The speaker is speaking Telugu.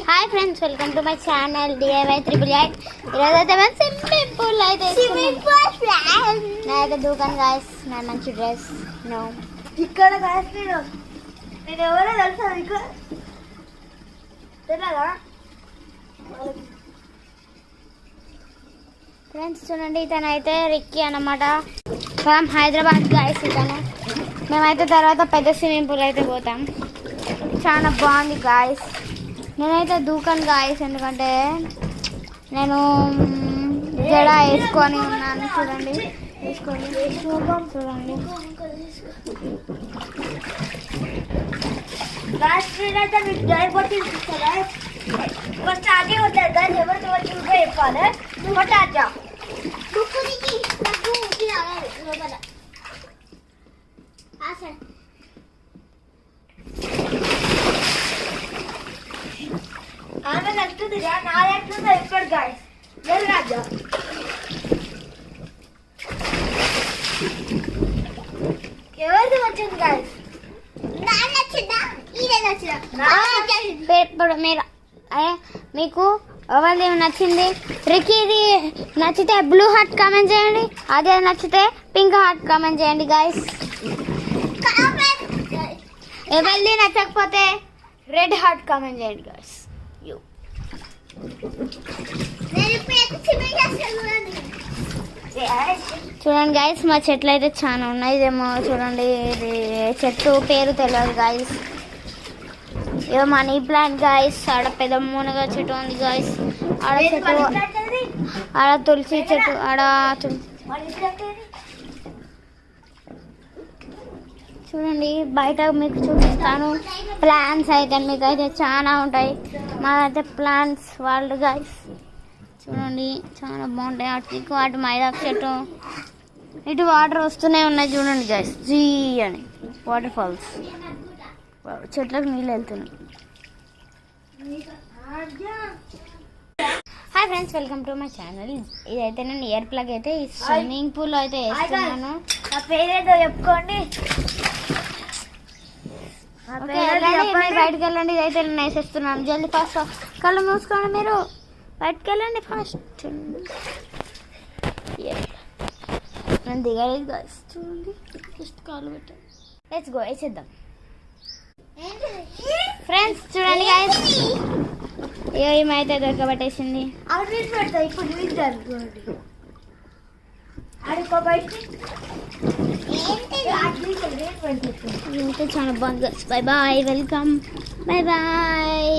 Hi friends, welcome to my channel DIY 888. ఈరోజు అయితే మేము స్విమ్మింగ్ పూల్ అయితే నాకైతే దూకాను గాయస్. నా మంచి డ్రెస్ నో ఇక్కడ గాయస్ నేను ఎవరో తెలుసా మీకు తెలియదా ఫ్రెండ్స్? చూడండి, ఇతనైతే రిక్కీ అన్నమాట ఫ్రమ్ హైదరాబాద్ గాయస్. ఇతను మేమైతే తర్వాత పెద్ద స్విమ్మింగ్ పూల్ అయితే పోతాం. చాలా బాగుంది గాయస్. నేనైతే దూకాను గాయస్, ఎందుకంటే నేను జడ వేసుకొని ఉన్నాను. చూడండి, వేసుకోండి చూడండి. నేనైతే మీకు డ్రైవర్ తీసుకుంటా. ఫస్ట్ ఆగే ఉంటారు కానీ ఎవరికి వచ్చి చెప్పాలి. కొట్టాచా ఆమె నచ్చుతుందిగా, నా ఎట్లుందో ఎప్పుడు గాయస్ లేదు రాజా. ఎవరిది వచ్చింది గాయస్? ఇప్పుడు మీరు మీకు ఎవరిది నచ్చింది? రిక్కీది నచ్చితే బ్లూ హార్ట్ కామెంట్ చేయండి, అదే నచ్చితే పింక్ హార్ట్ కామెంట్ చేయండి గాయస్. ఎవరిది నచ్చకపోతే రెడ్ హార్ట్ కామెంట్ చేయండి గాయస్. చూడండి గాయస్, మా చెట్లు అయితే చాలా ఉన్నాయి. ఇదేమో చూడండి, ఇది చెట్టు పేరు తెలియదు గాయస్. ఇదో మనీ ప్లాంట్ గాయస్. ఆడ పెద్ద మునగ చెట్టు ఉంది గాయస్. ఆడ చెట్టు, ఆడ తులసి చెట్టు, ఆడ చూడండి. బయట మీకు చూపిస్తాను. ప్లాంట్స్ అయితే మీకు అయితే చాలా ఉంటాయి. మాదైతే ప్లాంట్స్ వరల్డ్ గాయస్. చూడండి, చాలా బాగుంటాయి. అటు మైదాకు చెట్టు, ఇటు వాటర్ వస్తూనే ఉన్నాయి. చూడండి గాయస్, జీ అని వాటర్ ఫాల్స్. చెట్లకు నీళ్ళు వెళ్తున్నాయి. Hi friends, welcome to my channel. ఇదైతే నేను ఇయర్ ప్లగ్ అయితే ఈ స్విమ్మింగ్ పూల్ అయితే వేస్తున్నాను. నా పేరేదో చెప్పుకోండి. బయటకు వెళ్ళండి. ఇదైతే నేను వేసేస్తున్నాను. జల్దీ ఫాస్ట్ కళ్ళు మూసుకోండి. మీరు బయటకు వెళ్ళండి ఫాస్ట్. నేను దిగలేదు గాయస్. చూడండి, జస్ట్ కాలు పెట్టాను. లెట్స్ గో, వేసేద్దాం ఫ్రెండ్స్. చూడండి గాయస్, ఏమైతే దొరకబట్టేసింది. చాలా బాగుంది. Bye bye, welcome, bye bye.